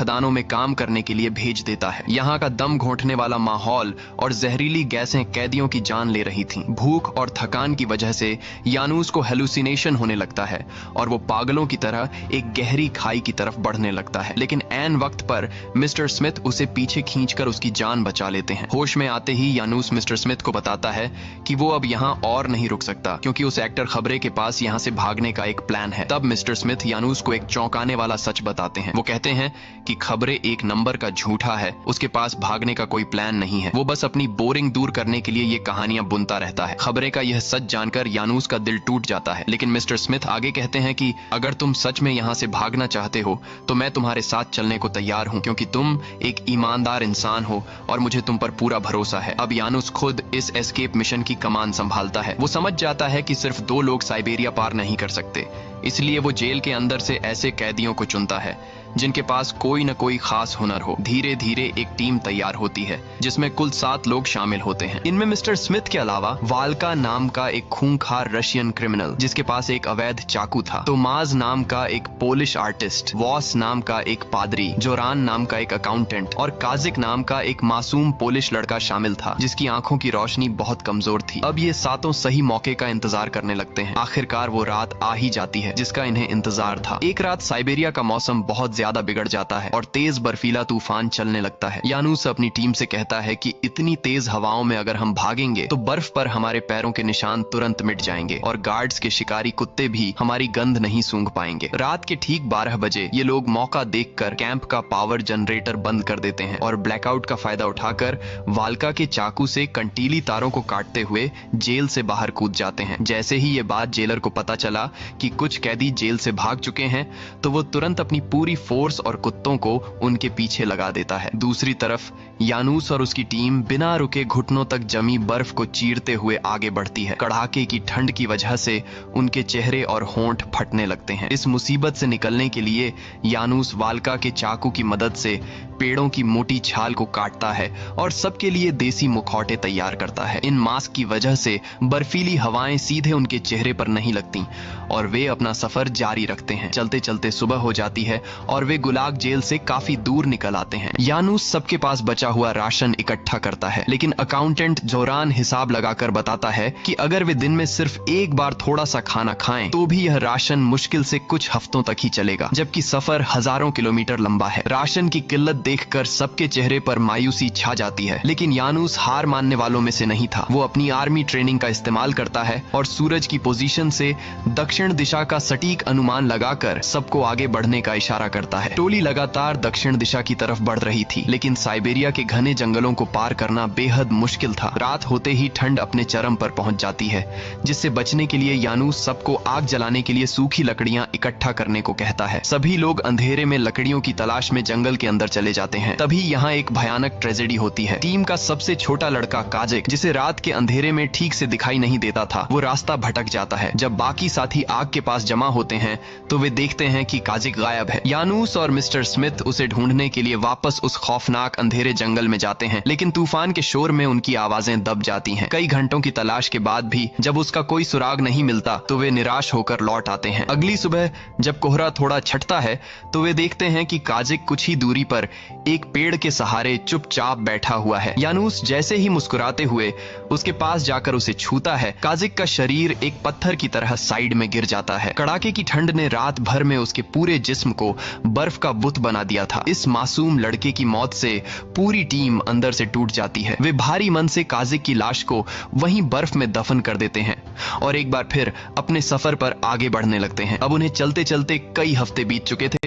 खदानों में काम करने के लिए भेज देता है। यहाँ का दम घोंटने वाला माहौल और जहरीली गैसें कैदियों की जान ले रही थीं। भूख और थकान की वजह से यानूस को हेलुसिनेशन होने लगता है और वो पागलों की तरह एक गहरी खाई की तरफ बढ़ने लगता है। लेकिन ऐन वक्त पर मिस्टर स्मिथ उसे पीछे खींचकर उसकी जान बचा लेते हैं। होश में आते ही यानूस मिस्टर स्मिथ को बताता है कि वो अब यहाँ और नहीं रुक सकता, क्योंकि उस एक्टर खबरे के पास यहाँ से भागने का एक प्लान है। तब मिस्टर स्मिथ यानूस को एक चौंकाने वाला सच बताते हैं। वो कहते हैं कि खबरे एक नंबर का झूठा है, उसके पास भागने का कोई प्लान नहीं है, वो बस अपनी बोरिंग दूर करने के लिए ये कहानियां बुनता रहता है। खबरे का यह सच जानकर यानूस का दिल टूट जाता है। लेकिन मिस्टर स्मिथ आगे कहते हैं कि अगर तुम सच में यहाँ से भागना चाहते हो तो मैं तुम्हारे साथ चलने को तैयार हूँ, क्योंकि तुम एक ईमानदार इंसान हो और मुझे तुम पर पूरा भरोसा है। अब यानूस खुद इस एस्केप मिशन की कमान संभालता है। वो समझ जाता है कि सिर्फ 2 लोग साइबेरिया पार नहीं कर सकते, इसलिए वो जेल के अंदर से ऐसे कैदियों को चुनता है जिनके पास कोई न कोई खास हुनर हो। धीरे धीरे एक टीम तैयार होती है जिसमें कुल 7 लोग शामिल होते हैं। इनमें मिस्टर स्मिथ के अलावा वाल्का नाम का एक खूंखार रशियन क्रिमिनल जिसके पास एक अवैध चाकू था, तोमाज नाम का एक पोलिश आर्टिस्ट, वॉस नाम का एक पादरी, जोरान नाम का एक अकाउंटेंट और काजिक नाम का एक मासूम पोलिश लड़का शामिल था जिसकी आंखों की रोशनी बहुत कमजोर थी। अब ये 7 सही मौके का इंतजार करने लगते हैं। आखिरकार वो रात आ ही जाती है जिसका इन्हें इंतजार था। एक रात साइबेरिया का मौसम बहुत ज्यादा बिगड़ जाता है और तेज बर्फीला तूफान चलने लगता है। यानूस अपनी टीम से कहता है कि इतनी तेज हवाओं में अगर हम भागेंगे तो बर्फ पर हमारे पैरों के निशान तुरंत मिट जाएंगे और गार्ड्स के शिकारी कुत्ते भी हमारी गंध नहीं सूंघ पाएंगे। रात के ठीक 12 बजे ये लोग मौका देखकर कैंप का पावर जनरेटर बंद कर देते हैं और ब्लैकआउट का फायदा उठाकर वाल्का के चाकू से कंटीली तारों को काटते हुए जेल से बाहर कूद जाते हैं। जैसे ही ये बात जेलर को पता चला कि कुछ कैदी जेल से भाग चुके हैं तो वो तुरंत अपनी पूरी फोर्स और कुत्तों को उनके पीछे लगा देता है। दूसरी तरफ यानूस और उसकी टीम बिना रुके घुटनों तक जमी बर्फ को चीरते हुए आगे बढ़ती है। कड़ाके की ठंड की वजह से उनके चेहरे और होंठ फटने लगते हैं। इस मुसीबत से निकलने के लिए यानूस वाल्का के चाकू की मदद से पेड़ों की मोटी छाल को काटता है और सबके लिए देसी मुखौटे तैयार करता है। इन मास्क की वजह से बर्फीली हवाएं सीधे उनके चेहरे पर नहीं लगती और वे अपना सफर जारी रखते हैं। चलते चलते सुबह हो जाती है और वे गुलाग जेल से काफी दूर निकल आते हैं। यानूस सबके पास बचा हुआ राशन इकट्ठा करता है, लेकिन अकाउंटेंट जोरान हिसाब लगाकर बताता है कि अगर वे दिन में सिर्फ एक बार थोड़ा सा खाना खाएं तो भी यह राशन मुश्किल से कुछ हफ्तों तक ही चलेगा, जबकि सफर हजारों किलोमीटर लंबा है। राशन की किल्लत देखकर सबके चेहरे पर मायूसी छा जाती है, लेकिन यानूस हार मानने वालों में से नहीं था। वो अपनी आर्मी ट्रेनिंग का इस्तेमाल करता है और सूरज की पोजीशन से दक्षिण दिशा का सटीक अनुमान लगाकर सबको आगे बढ़ने का इशारा करता है। टोली लगातार दक्षिण दिशा की तरफ बढ़ रही थी, लेकिन साइबेरिया के घने जंगलों को पार करना बेहद मुश्किल था। रात होते ही ठंड अपने चरम पर पहुंच जाती है, जिससे बचने के लिए यानूस सबको आग जलाने के लिए सूखी लकड़ियां इकट्ठा करने को कहता है। सभी लोग अंधेरे में लकड़ियों की तलाश में जंगल के अंदर चले जाते हैं। तभी यहाँ एक भयानक ट्रेजेडी होती है। टीम का सबसे छोटा लड़का काजिक, जिसे रात के अंधेरे में ठीक से दिखाई नहीं देता था, वो रास्ता भटक जाता है। जब बाकी साथी आग के पास जमा होते हैं तो वे देखते हैं कि काजिक गायब है। यानूस और मिस्टर स्मिथ उसे ढूंढने के लिए वापस उस खौफनाक अंधेरे जंगल में जाते हैं, लेकिन तूफान के शोर में उनकी आवाजें दब जाती हैं। कई घंटों की तलाश के बाद भी जब उसका कोई सुराग नहीं मिलता तो वे निराश होकर लौट आते हैं। अगली सुबह जब कोहरा थोड़ा छटता है तो वे देखते हैं कि काजिक कुछ ही दूरी पर एक पेड़ के सहारे चुपचाप बैठा हुआ है। यानूस जैसे ही मुस्कुराते हुए उसके पास जाकर उसे छूता है, काजिक का शरीर एक पत्थर की तरह साइड में गिर जाता है। कड़ाके की ठंड ने रात भर में उसके पूरे जिस्म को बर्फ का बुत बना दिया था। इस मासूम लड़के की मौत से पूरी टीम अंदर से टूट जाती है। वे भारी मन से काजिक की लाश को वहीं बर्फ में दफन कर देते हैं और एक बार फिर अपने सफर पर आगे बढ़ने लगते हैं। अब उन्हें चलते चलते कई हफ्ते बीत चुके थे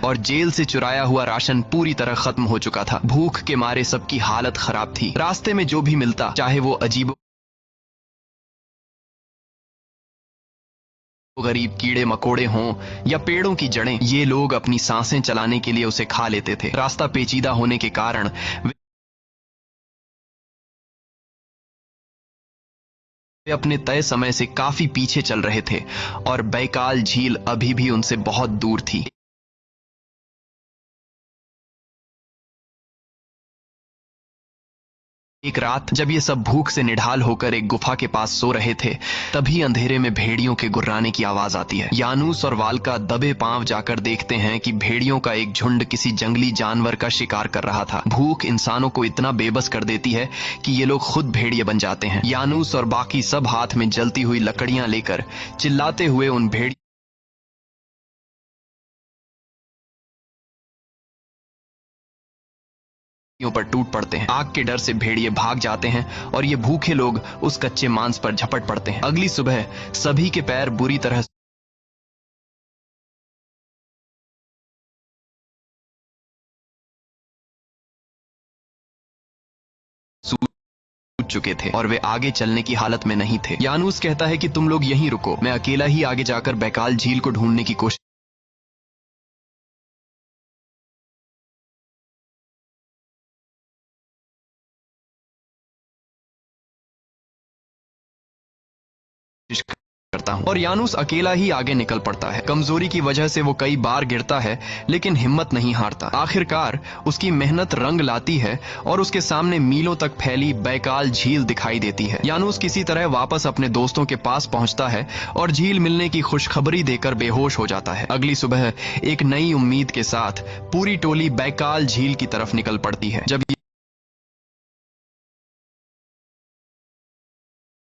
और जेल से चुराया हुआ राशन पूरी तरह खत्म हो चुका था। भूख के मारे सबकी हालत खराब थी। रास्ते में जो भी मिलता, चाहे वो अजीब गरीब कीड़े मकोड़े हों या पेड़ों की जड़ें, ये लोग अपनी सांसें चलाने के लिए उसे खा लेते थे। रास्ता पेचीदा होने के कारण वे अपने तय समय से काफी पीछे चल रहे थे और बैकाल झील अभी भी उनसे बहुत दूर थी। एक रात जब ये सब भूख से निढाल होकर एक गुफा के पास सो रहे थे, तभी अंधेरे में भेड़ियों के गुर्राने की आवाज आती है। यानूस और वाल्का दबे पांव जाकर देखते हैं कि भेड़ियों का एक झुंड किसी जंगली जानवर का शिकार कर रहा था। भूख इंसानों को इतना बेबस कर देती है कि ये लोग खुद भेड़िए बन जाते हैं। यानूस और बाकी सब हाथ में जलती हुई लकड़ियां लेकर चिल्लाते हुए उन भेड़ियों पर टूट पड़ते हैं। आग के डर से भेड़िए भाग जाते हैं और ये भूखे लोग उस कच्चे मांस पर झपट पड़ते हैं। अगली सुबह सभी के पैर बुरी तरह सूज चुके थे और वे आगे चलने की हालत में नहीं थे। यानूस कहता है कि तुम लोग यहीं रुको, मैं अकेला ही आगे जाकर बैकाल झील को ढूंढने की कोशिश करता हूं। और यानूस अकेला ही आगे निकल पड़ता है। कमजोरी की वजह से वो कई बार गिरता है, लेकिन हिम्मत नहीं हारता। आखिरकार उसकी मेहनत रंग लाती है और उसके सामने मीलों तक फैली बैकाल झील दिखाई देती है। यानूस किसी तरह वापस अपने दोस्तों के पास पहुंचता है और झील मिलने की खुशखबरी देकर बेहोश हो जाता है। अगली सुबह एक नई उम्मीद के साथ पूरी टोली बैकाल झील की तरफ निकल पड़ती है। जब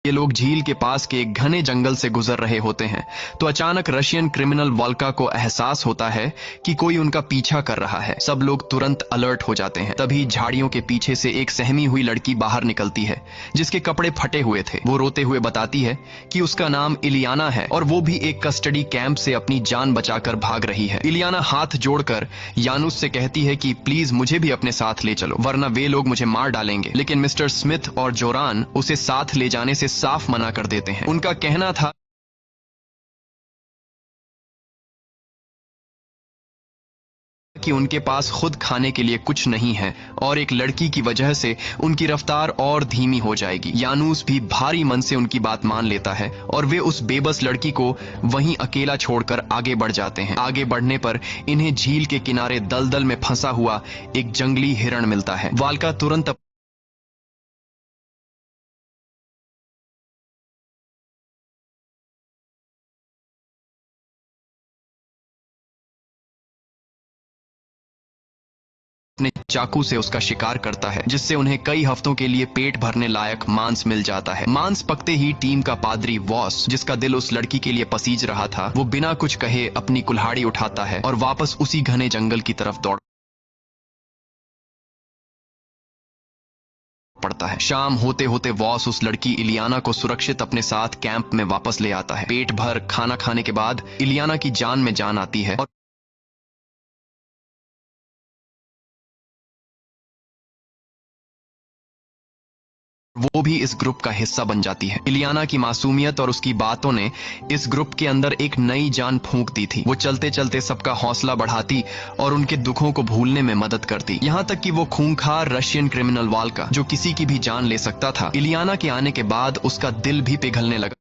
ये लोग झील के पास के एक घने जंगल से गुजर रहे होते हैं, तो अचानक रशियन क्रिमिनल वाल्का को एहसास होता है कि कोई उनका पीछा कर रहा है। सब लोग तुरंत अलर्ट हो जाते हैं। तभी झाड़ियों के पीछे से एक सहमी हुई लड़की बाहर निकलती है, जिसके कपड़े फटे हुए थे। वो रोते हुए बताती है कि उसका नाम इलियाना है और वो भी एक कस्टडी कैंप से अपनी जान बचाकर भाग रही है। इलियाना हाथ जोड़कर यानूस से कहती है कि प्लीज मुझे भी अपने साथ ले चलो, वरना वे लोग मुझे मार डालेंगे। लेकिन मिस्टर स्मिथ और जोरान उसे साथ ले जाने से साफ मना कर देते हैं। उनका कहना था कि उनके पास खुद खाने के लिए कुछ नहीं है और एक लड़की की वजह से उनकी रफ्तार और धीमी हो जाएगी। यानूस भी भारी मन से उनकी बात मान लेता है और वे उस बेबस लड़की को वहीं अकेला छोड़कर आगे बढ़ जाते हैं। आगे बढ़ने पर इन्हें झील के किनारे दलदल में फंसा हुआ एक जंगली हिरण मिलता है। वाल्का तुरंत अपने चाकू से उसका शिकार करता है, जिससे उन्हें कई हफ्तों के लिए पेट भरने लायक मांस मिल जाता है। मांस पकते ही टीम का पादरी वॉस, जिसका दिल उस लड़की के लिए पसीज रहा था, वो बिना कुछ कहे अपनी कुल्हाड़ी उठाता है और वापस उसी घने जंगल की तरफ दौड़ पड़ता है। शाम होते होते वॉस उस लड़की इलियाना को सुरक्षित अपने साथ कैंप में वापस ले आता है। पेट भर खाना खाने के बाद इलियाना की जान में जान आती है और वो भी इस ग्रुप का हिस्सा बन जाती है। इलियाना की मासूमियत और उसकी बातों ने इस ग्रुप के अंदर एक नई जान फूंक दी थी। वो चलते चलते सबका हौसला बढ़ाती और उनके दुखों को भूलने में मदद करती। यहाँ तक कि वो खूंखार रशियन क्रिमिनल वाल्का, जो किसी की भी जान ले सकता था, इलियाना के आने के बाद उसका दिल भी पिघलने लगा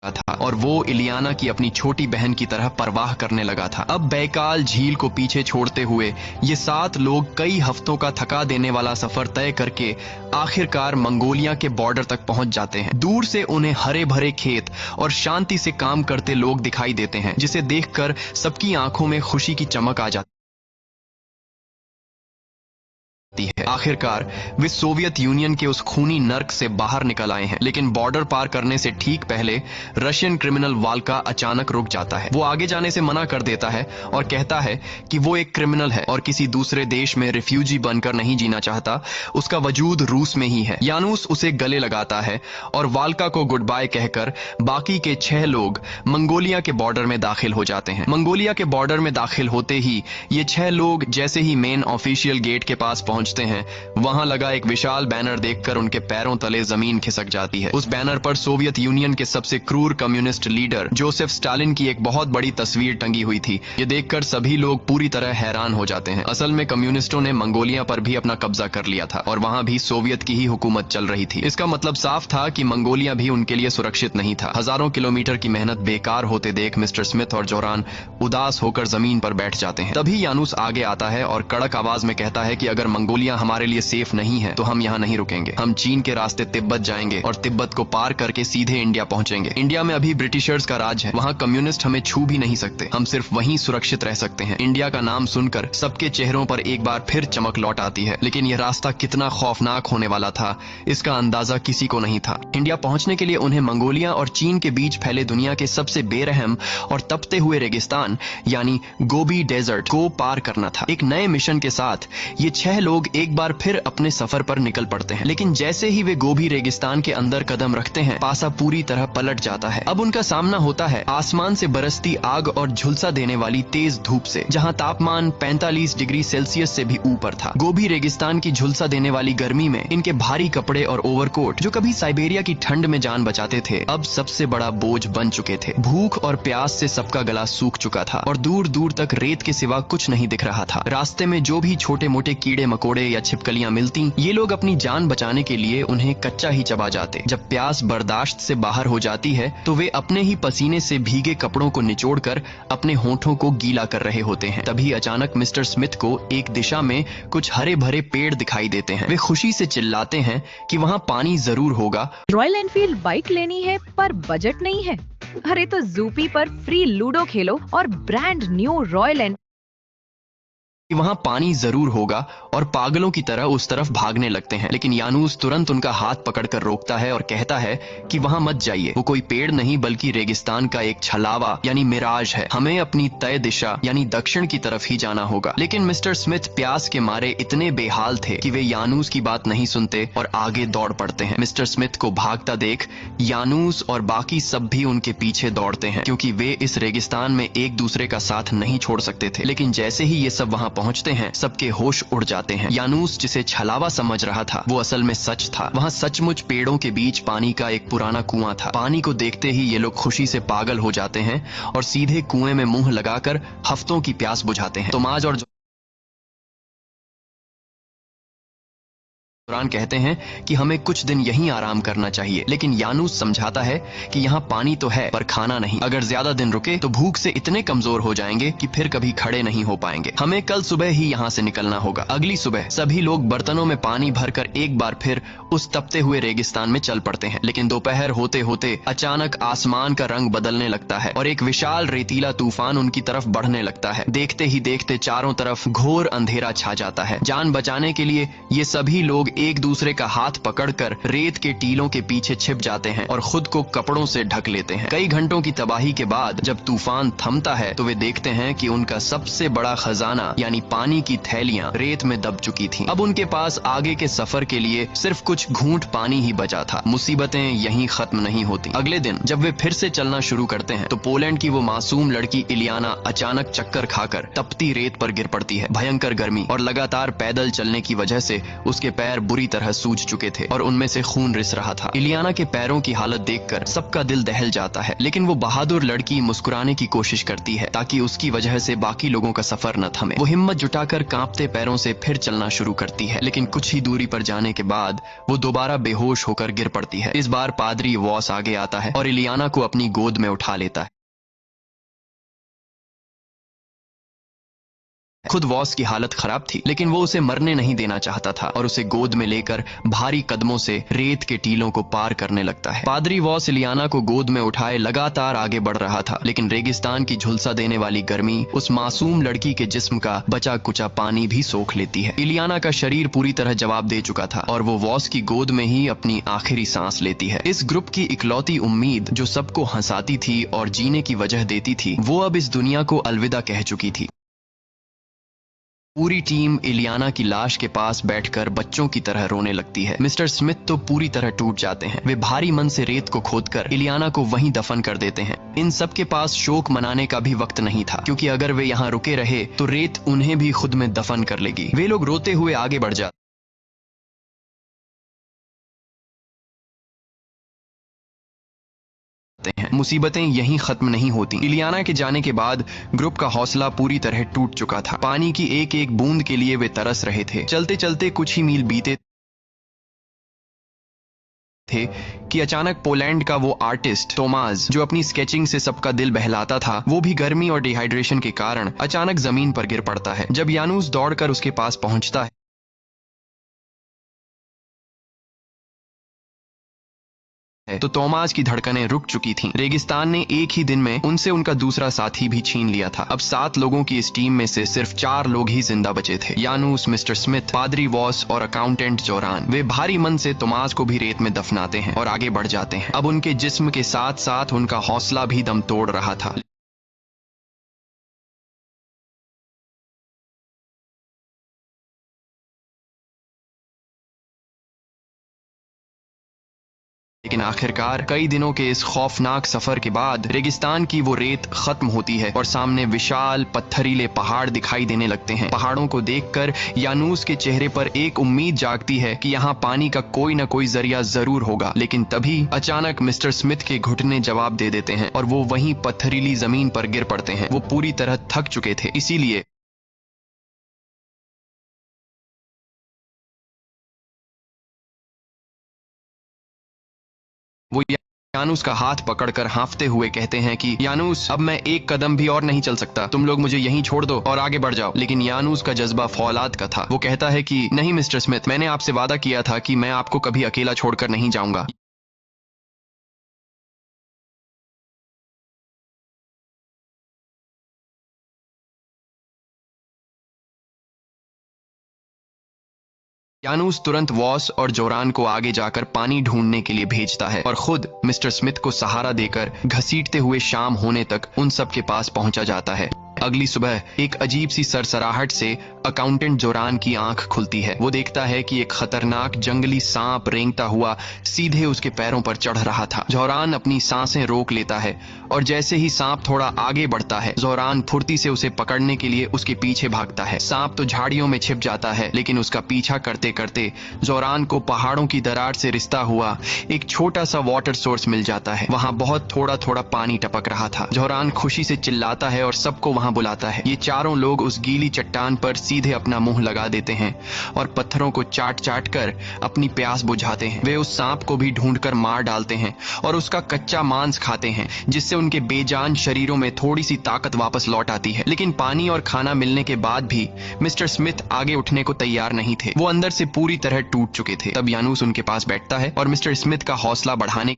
था और वो इलियाना की अपनी छोटी बहन की तरह परवाह करने लगा था। अब बैकाल झील को पीछे छोड़ते हुए ये 7 लोग कई हफ्तों का थका देने वाला सफर तय करके आखिरकार मंगोलिया के बॉर्डर तक पहुंच जाते हैं। दूर से उन्हें हरे भरे खेत और शांति से काम करते लोग दिखाई देते हैं, जिसे देखकर सबकी आंखों में खुशी की चमक आ जाती है। आखिरकार वे सोवियत यूनियन के उस खूनी नर्क से बाहर निकल आए हैं। लेकिन बॉर्डर पार करने से ठीक पहले रशियन क्रिमिनल वाल्का अचानक रुक जाता है। वो आगे जाने से मना कर देता है और कहता है कि वो एक क्रिमिनल है और किसी दूसरे देश में रिफ्यूजी बनकर नहीं जीना चाहता। उसका वजूद रूस में ही है। यानूस उसे गले लगाता है और वाल्का को गुड बाय कहकर बाकी के 6 लोग मंगोलिया के बॉर्डर में दाखिल हो जाते हैं। मंगोलिया के बॉर्डर में दाखिल होते ही ये 6 लोग जैसे ही मेन ऑफिशियल गेट के पास पहुंच पहुंचते हैं, वहां लगा एक विशाल बैनर देखकर उनके पैरों तले जमीन खिसक जाती है। उस बैनर पर सोवियत यूनियन के सबसे क्रूर कम्युनिस्ट लीडर जोसेफ स्टालिन की एक बहुत बड़ी तस्वीर टंगी हुई थी। ये देखकर सभी लोग पूरी तरह हैरान हो जाते हैं। असल में कम्युनिस्टों ने मंगोलिया पर भी अपना कब्जा कर लिया था और वहां भी सोवियत की ही हुकूमत चल रही थी। इसका मतलब साफ था कि मंगोलिया भी उनके लिए सुरक्षित नहीं था। हजारों किलोमीटर की मेहनत बेकार होते देख मिस्टर स्मिथ और जोरान उदास होकर जमीन पर बैठ जाते हैं। तभी यानूस आगे आता है और कड़क आवाज में कहता है कि अगर मंगोलिया हमारे लिए सेफ नहीं है तो हम यहाँ नहीं रुकेंगे। हम चीन के रास्ते तिब्बत जाएंगे और तिब्बत को पार करके सीधे इंडिया पहुंचेंगे। इंडिया में अभी ब्रिटिशर्स का राज है, वहाँ कम्युनिस्ट हमें छू भी नहीं सकते। हम सिर्फ वहीं सुरक्षित रह सकते हैं। इंडिया का नाम सुनकर सबके चेहरों पर एक बार फिर चमक लौट आती है। लेकिन यह रास्ता कितना खौफनाक होने वाला था, इसका अंदाजा किसी को नहीं था। इंडिया पहुंचने के लिए उन्हें मंगोलिया और चीन के बीच फैले दुनिया के सबसे बेरहम और तपते हुए रेगिस्तान यानी गोबी डेजर्ट को पार करना था। एक नए मिशन के साथ ये 6 लोग एक बार फिर अपने सफर पर निकल पड़ते हैं। लेकिन जैसे ही वे गोबी रेगिस्तान के अंदर कदम रखते हैं, पासा पूरी तरह पलट जाता है। अब उनका सामना होता है आसमान से बरसती आग और झुलसा देने वाली तेज धूप से, जहां तापमान 45 डिग्री सेल्सियस से भी ऊपर था। गोबी रेगिस्तान की झुलसा देने वाली गर्मी में इनके भारी कपड़े और ओवरकोट, जो कभी साइबेरिया की ठंड में जान बचाते थे, अब सबसे बड़ा बोझ बन चुके थे। भूख और प्यास से सबका गला सूख चुका था और दूर दूर तक रेत के सिवा कुछ नहीं दिख रहा था। रास्ते में जो भी छोटे मोटे कीड़े मकोड़े या छिपकलियां मिलती, ये लोग अपनी जान बचाने के लिए उन्हें कच्चा ही चबा जाते। जब प्यास बर्दाश्त से बाहर हो जाती है तो वे अपने ही पसीने से भीगे कपड़ों को निचोड़कर अपने होठों को गीला कर रहे होते हैं। तभी अचानक मिस्टर स्मिथ को एक दिशा में कुछ हरे भरे पेड़ दिखाई देते हैं। वे खुशी से चिल्लाते हैं कि वहाँ पानी जरूर होगा। रॉयल एनफील्ड बाइक लेनी है पर बजट नहीं है? अरे तो जूपी पर फ्री लूडो खेलो और ब्रांड न्यू रॉयल कि वहां पानी जरूर होगा और पागलों की तरह उस तरफ भागने लगते हैं। लेकिन यानूस तुरंत उनका हाथ पकड़कर रोकता है और कहता है कि वहां मत जाइए। वो कोई पेड़ नहीं बल्कि रेगिस्तान का एक छलावा यानी मिराज है। हमें अपनी तय दिशा यानी दक्षिण की तरफ ही जाना होगा। लेकिन मिस्टर स्मिथ प्यास के मारे इतने बेहाल थे कि वे यानूस की बात नहीं सुनते और आगे दौड़ पड़ते हैं। मिस्टर स्मिथ को भागता देख यानूस और बाकी सब भी उनके पीछे दौड़ते हैं, क्योंकि वे इस रेगिस्तान में एक दूसरे का साथ नहीं छोड़ सकते थे। लेकिन जैसे ही ये सब वहां पहुंचते हैं, सबके होश उड़ जाते हैं। यानूस जिसे छलावा समझ रहा था, वो असल में सच था। वहां सचमुच पेड़ों के बीच पानी का एक पुराना कुआं था। पानी को देखते ही ये लोग खुशी से पागल हो जाते हैं और सीधे कुएं में मुंह लगाकर हफ्तों की प्यास बुझाते हैं। तोमाज और जोरान कहते हैं कि हमें कुछ दिन यहीं आराम करना चाहिए। लेकिन यानूस समझाता है कि यहाँ पानी तो है पर खाना नहीं। अगर ज्यादा दिन रुके तो भूख से इतने कमजोर हो जाएंगे कि फिर कभी खड़े नहीं हो पाएंगे। हमें कल सुबह ही यहाँ से निकलना होगा। अगली सुबह सभी लोग बर्तनों में पानी भरकर एक बार फिर उस तपते हुए रेगिस्तान में चल पड़ते हैं। लेकिन दोपहर होते होते अचानक आसमान का रंग बदलने लगता है और एक विशाल रेतीला तूफान उनकी तरफ बढ़ने लगता है। देखते ही देखते चारों तरफ घोर अंधेरा छा जाता है। जान बचाने के लिए ये सभी लोग एक दूसरे का हाथ पकड़कर रेत के टीलों के पीछे छिप जाते हैं और खुद को कपड़ों से ढक लेते हैं। कई घंटों की तबाही के बाद जब तूफान थमता है तो वे देखते हैं कि उनका सबसे बड़ा खजाना यानी पानी की थैलियां रेत में दब चुकी थीं। अब उनके पास आगे के सफर के लिए सिर्फ कुछ घूंट पानी ही बचा था। मुसीबतें यहीं खत्म नहीं होती। अगले दिन जब वे फिर से चलना शुरू करते हैं तो पोलैंड की वो मासूम लड़की इलियाना अचानक चक्कर खाकर तपती रेत पर गिर पड़ती है। भयंकर गर्मी और लगातार पैदल चलने की वजह से उसके पैर बुरी तरह सूज चुके थे और उनमें से खून रिस रहा था। इलियाना के पैरों की हालत देखकर सबका दिल दहल जाता है। लेकिन वो बहादुर लड़की मुस्कुराने की कोशिश करती है ताकि उसकी वजह से बाकी लोगों का सफर न थमे। वो हिम्मत जुटाकर कांपते पैरों से फिर चलना शुरू करती है। लेकिन कुछ ही दूरी पर जाने के बाद वो दोबारा बेहोश होकर गिर पड़ती है। इस बार पादरी वॉस आगे आता है और इलियाना को अपनी गोद में उठा लेता है। खुद वॉस की हालत खराब थी, लेकिन वो उसे मरने नहीं देना चाहता था और उसे गोद में लेकर भारी कदमों से रेत के टीलों को पार करने लगता है। पादरी वॉस इलियाना को गोद में उठाए लगातार आगे बढ़ रहा था, लेकिन रेगिस्तान की झुलसा देने वाली गर्मी उस मासूम लड़की के जिस्म का बचा कुचा पानी भी सोख लेती है। इलियाना का शरीर पूरी तरह जवाब दे चुका था और वो वॉस की गोद में ही अपनी आखिरी सांस लेती है। इस ग्रुप की इकलौती उम्मीद जो सबको हंसाती थी और जीने की वजह देती थी, वो अब इस दुनिया को अलविदा कह चुकी थी। पूरी टीम इलियाना की लाश के पास बैठकर बच्चों की तरह रोने लगती है। मिस्टर स्मिथ तो पूरी तरह टूट जाते हैं। वे भारी मन से रेत को खोदकर इलियाना को वहीं दफन कर देते हैं। इन सब के पास शोक मनाने का भी वक्त नहीं था, क्योंकि अगर वे यहाँ रुके रहे तो रेत उन्हें भी खुद में दफन कर लेगी। वे लोग रोते हुए आगे बढ़ जाते हैं। मुसीबतें यहीं खत्म नहीं होती। इलियाना के जाने के बाद ग्रुप का हौसला पूरी तरह टूट चुका था। पानी की एक एक बूंद के लिए वे तरस रहे थे। चलते चलते कुछ ही मील बीते थे कि अचानक पोलैंड का वो आर्टिस्ट तोमास, जो अपनी स्केचिंग से सबका दिल बहलाता था, वो भी गर्मी और डिहाइड्रेशन के कारण अचानक जमीन पर गिर पड़ता है। जब यानूस दौड़कर उसके पास पहुंचता है तो तोमास की धड़कनें रुक चुकी थीं। रेगिस्तान ने एक ही दिन में उनसे उनका दूसरा साथी भी छीन लिया था। अब 7 लोगों की इस टीम में से सिर्फ 4 लोग ही जिंदा बचे थे, यानूस, मिस्टर स्मिथ, पादरी वॉस और अकाउंटेंट जोरान। वे भारी मन से तोमास को भी रेत में दफनाते हैं और आगे बढ़ जाते हैं। अब उनके जिस्म के साथ साथ उनका हौसला भी दम तोड़ रहा था। लेकिन आखिरकार कई दिनों के इस खौफनाक सफर के बाद रेगिस्तान की वो रेत खत्म होती है और सामने विशाल पत्थरीले पहाड़ दिखाई देने लगते हैं। पहाड़ों को देखकर यानूस के चेहरे पर एक उम्मीद जागती है कि यहाँ पानी का कोई न कोई जरिया जरूर होगा। लेकिन तभी अचानक मिस्टर स्मिथ के घुटने जवाब दे देते हैं और वो वहीं पत्थरीली जमीन पर गिर पड़ते हैं। वो पूरी तरह थक चुके थे, इसीलिए वो यानूस का हाथ पकड़कर हाँफते हुए कहते हैं कि यानूस, अब मैं एक कदम भी और नहीं चल सकता। तुम लोग मुझे यहीं छोड़ दो और आगे बढ़ जाओ। लेकिन यानूस का जज्बा फौलाद का था। वो कहता है कि नहीं मिस्टर स्मिथ, मैंने आपसे वादा किया था कि मैं आपको कभी अकेला छोड़कर नहीं जाऊंगा। यानूस तुरंत वॉस और जोरान को आगे जाकर पानी ढूंढने के लिए भेजता है और खुद मिस्टर स्मिथ को सहारा देकर घसीटते हुए शाम होने तक उन सब के पास पहुंचा जाता है। अगली सुबह एक अजीब सी सरसराहट से अकाउंटेंट जोरान की आंख खुलती है। वो देखता है कि एक खतरनाक जंगली सांप रेंगता हुआ सीधे उसके पैरों पर चढ़ रहा था। जोरान अपनी सांसें रोक लेता है और जैसे ही सांप थोड़ा आगे बढ़ता है, जोरान फुर्ती से उसे पकड़ने के लिए उसके पीछे भागता है। सांप तो झाड़ियों में छिप जाता है, लेकिन उसका पीछा करते करते जोरान को पहाड़ों की दरार से रिश्ता हुआ एक छोटा सा वाटर सोर्स मिल जाता है। वहां बहुत थोड़ा थोड़ा पानी टपक रहा था। जोरान खुशी से चिल्लाता है और सबको वहां बुलाता है। ये चारों लोग उस गीली चट्टान पर सीधे अपना मुंह लगा देते हैं और पत्थरों को चाट चाट कर अपनी प्यास बुझाते हैं। वे उस सांप को भी ढूंढकर मार डालते हैं और उसका कच्चा मांस खाते हैं, जिससे उनके बेजान शरीरों में थोड़ी सी ताकत वापस लौट आती है। लेकिन पानी और खाना मिलने के बाद भी मिस्टर स्मिथ आगे उठने को तैयार नहीं थे। वो अंदर से पूरी तरह टूट चुके थे। तब यानूस उनके पास बैठता है और मिस्टर स्मिथ का हौसला बढ़ाने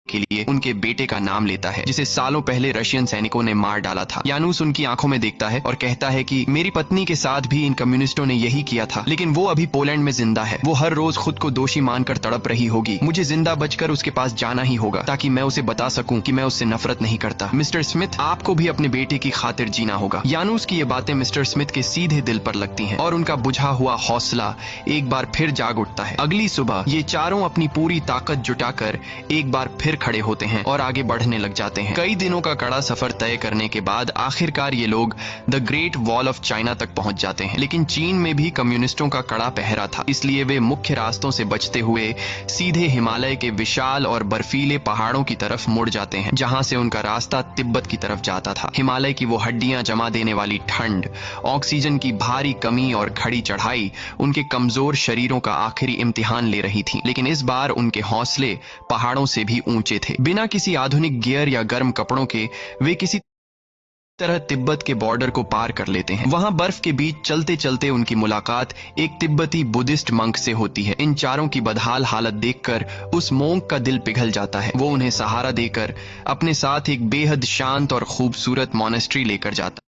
के लिए उनके बेटे का नाम लेता है, जिसे सालों पहले रशियन सैनिकों ने मार डाला था। यानूस उनकी आंखों में देखता है और कहता है कि मेरी पत्नी के साथ भी इन कम्युनिस्टों ने यही किया था, लेकिन वो अभी पोलैंड में जिंदा है। वो हर रोज खुद को दोषी मानकर तड़प रही होगी। मुझे जिंदा बचकर उसके पास जाना ही होगा ताकि मैं उसे बता सकूं कि मैं उससे नफरत नहीं करता। मिस्टर स्मिथ, आपको भी अपने बेटे की खातिर जीना होगा। यानूस की ये बातें मिस्टर स्मिथ के सीधे दिल पर लगती हैं और उनका बुझा हुआ हौसला एक बार फिर जाग उठता है। अगली सुबह ये चारों अपनी पूरी ताकत जुटाकर एक बार फिर खड़े होते हैं और आगे बढ़ने लग जाते हैं। कई दिनों का कड़ा सफर तय करने के बाद आखिरकार ये लोग the great wall of China तक पहुंच जाते हैं। लेकिन चीन में भी कम्युनिस्टों का कड़ा पहरा था, इसलिए वे मुख्य रास्तों से बचते हुए सीधे हिमालय के विशाल और बर्फीले पहाड़ों की तरफ मुड़ जाते हैं, जहां से उनका रास्ता तिब्बत की तरफ जाता था। हिमालय की वो हड्डियां जमा देने वाली ठंड, ऑक्सीजन की भारी कमी और खड़ी चढ़ाई उनके कमजोर शरीरों का आखिरी इम्तिहान ले रही थी। लेकिन इस बार उनके हौसले पहाड़ों से भी ऊंचे थे। बिना किसी आधुनिक गियर या गर्म कपड़ों के वे किसी तरह तिब्बत के बॉर्डर को पार कर लेते हैं। वहां बर्फ के बीच चलते चलते उनकी मुलाकात एक तिब्बती बुद्धिस्ट मंक से होती है। इन चारों की बदहाल हालत देखकर उस मोंक का दिल पिघल जाता है। वो उन्हें सहारा देकर अपने साथ एक बेहद शांत और खूबसूरत मॉनेस्ट्री लेकर जाता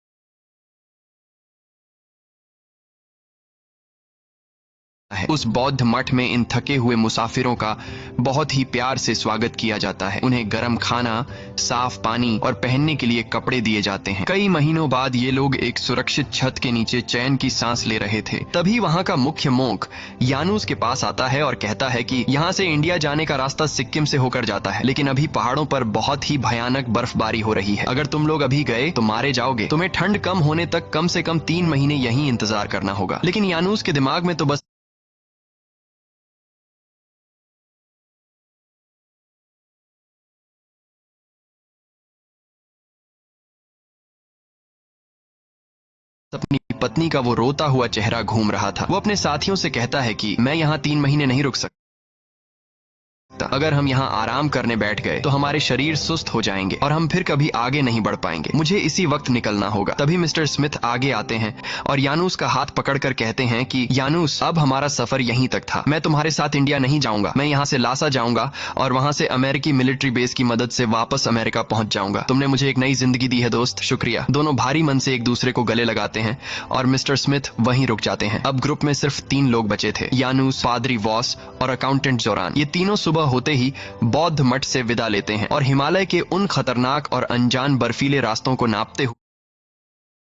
है। उस बौद्ध मठ में इन थके हुए मुसाफिरों का बहुत ही प्यार से स्वागत किया जाता है। उन्हें गर्म खाना, साफ पानी और पहनने के लिए कपड़े दिए जाते हैं। कई महीनों बाद ये लोग एक सुरक्षित छत के नीचे चैन की सांस ले रहे थे। तभी वहां का मुख्य मोंक यानूस के पास आता है और कहता है कि यहाँ से इंडिया जाने का रास्ता सिक्किम से होकर जाता है, लेकिन अभी पहाड़ों पर बहुत ही भयानक बर्फबारी हो रही है। अगर तुम लोग अभी गए तो मारे जाओगे। तुम्हें ठंड कम होने तक कम से कम 3 महीने यहीं इंतजार करना होगा। लेकिन यानूस के दिमाग में तो बस पत्नी का वो रोता हुआ चेहरा घूम रहा था। वो अपने साथियों से कहता है कि मैं यहाँ 3 महीने नहीं रुक सकता। अगर हम यहाँ आराम करने बैठ गए तो हमारे शरीर सुस्त हो जाएंगे और हम फिर कभी आगे नहीं बढ़ पाएंगे। मुझे इसी वक्त निकलना होगा। तभी मिस्टर स्मिथ आगे आते हैं और यानूस का हाथ पकड़कर कहते हैं कि यानूस, अब हमारा सफर यहीं तक था। मैं तुम्हारे साथ इंडिया नहीं जाऊंगा। मैं यहाँ से लासा जाऊंगा और वहां से अमेरिकी मिलिट्री बेस की मदद से वापस अमेरिका पहुंच जाऊंगा। तुमने मुझे एक नई जिंदगी दी है दोस्त, शुक्रिया। दोनों भारी मन से एक दूसरे को गले लगाते हैं और मिस्टर स्मिथ वहीं रुक जाते हैं। अब ग्रुप में सिर्फ 3 लोग बचे थे, यानूस, पादरी वॉस और अकाउंटेंट जोरान। ये तीनों सुबह होते ही बौद्ध मठ से विदा लेते हैं और हिमालय के उन खतरनाक और अनजान बर्फीले रास्तों को नापते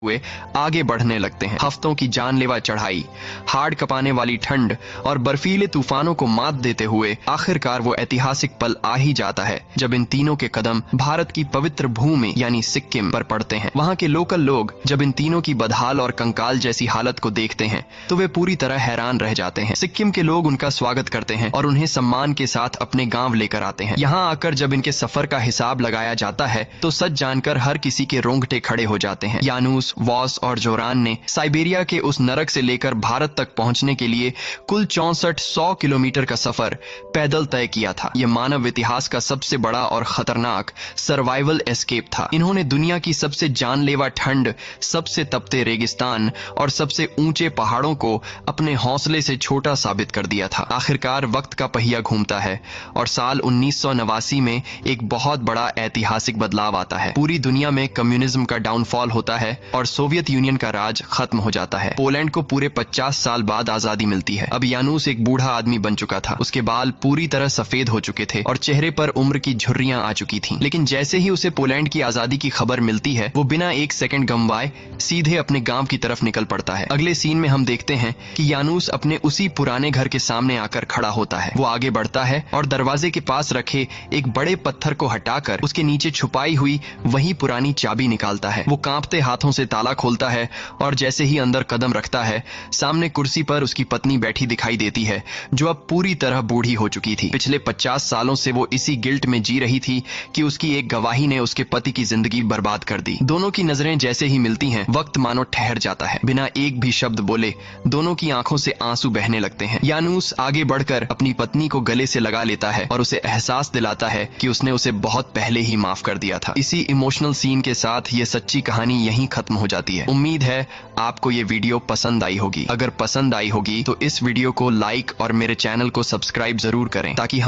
हुए आगे बढ़ने लगते हैं। हफ्तों की जानलेवा चढ़ाई, हाड़ कपाने वाली ठंड और बर्फीले तूफानों को मात देते हुए आखिरकार वो ऐतिहासिक पल आ ही जाता है जब इन तीनों के कदम भारत की पवित्र भूमि यानी सिक्किम पर पड़ते हैं। वहां के लोकल लोग जब इन तीनों की बदहाल और कंकाल जैसी हालत को देखते हैं तो वे पूरी तरह हैरान रह जाते हैं। सिक्किम के लोग उनका स्वागत करते हैं और उन्हें सम्मान के साथ अपने गांव लेकर आते हैं। यहाँ आकर जब इनके सफर का हिसाब लगाया जाता है तो सच जानकर हर किसी के रोंगटे खड़े हो जाते हैं। यानूस, वॉस और जोरान ने साइबेरिया के उस नरक से लेकर भारत तक पहुंचने के लिए कुल 6400 किलोमीटर का सफर पैदल तय किया था। यह मानव इतिहास का सबसे बड़ा और खतरनाक सर्वाइवल एस्केप था। इन्होंने दुनिया की सबसे जानलेवा ठंड, सबसे तपते रेगिस्तान और सबसे ऊंचे पहाड़ों को अपने हौसले से छोटा साबित कर दिया था। आखिरकार वक्त का पहिया घूमता है और साल 1989 में एक बहुत बड़ा ऐतिहासिक बदलाव आता है। पूरी दुनिया में कम्युनिज्म का डाउनफॉल होता है और सोवियत यूनियन का राज खत्म हो जाता है। पोलैंड को पूरे 50 साल बाद आजादी मिलती है। अब यानूस एक बूढ़ा आदमी बन चुका था। उसके बाल पूरी तरह सफेद हो चुके थे और चेहरे पर उम्र की झुर्रियां आ चुकी थीं। लेकिन जैसे ही उसे पोलैंड की आजादी की खबर मिलती है वो बिना एक सेकंड गंवाए सीधे अपने गांव की तरफ निकल पड़ता है। अगले सीन में हम देखते हैं कि यानूस अपने उसी पुराने घर के सामने आकर खड़ा होता है। वो आगे बढ़ता है और दरवाजे के पास रखे एक बड़े पत्थर को हटाकर उसके नीचे छुपाई हुई वही पुरानी चाबी निकालता है। वो कांपते हाथों से ताला खोलता है और जैसे ही अंदर कदम रखता है सामने कुर्सी पर उसकी पत्नी बैठी दिखाई देती है जो अब पूरी तरह बूढ़ी हो चुकी थी। पिछले 50 सालों से वो इसी गिल्ट में जी रही थी कि उसकी एक गवाही ने उसके पति की जिंदगी बर्बाद कर दी। दोनों की नजरें जैसे ही मिलती हैं वक्त मानो ठहर जाता है। बिना एक भी शब्द बोले दोनों की आंखों से आंसू बहने लगते हैं। यानूस आगे बढ़कर अपनी पत्नी को गले से लगा लेता है और उसे एहसास दिलाता है कि उसने उसे बहुत पहले ही माफ कर दिया था। इसी इमोशनल सीन के साथ ये सच्ची कहानी यहीं खत्म हो जाती है। उम्मीद है आपको ये वीडियो पसंद आई होगी। अगर पसंद आई होगी तो इस वीडियो को लाइक और मेरे चैनल को सब्सक्राइब जरूर करें ताकि हम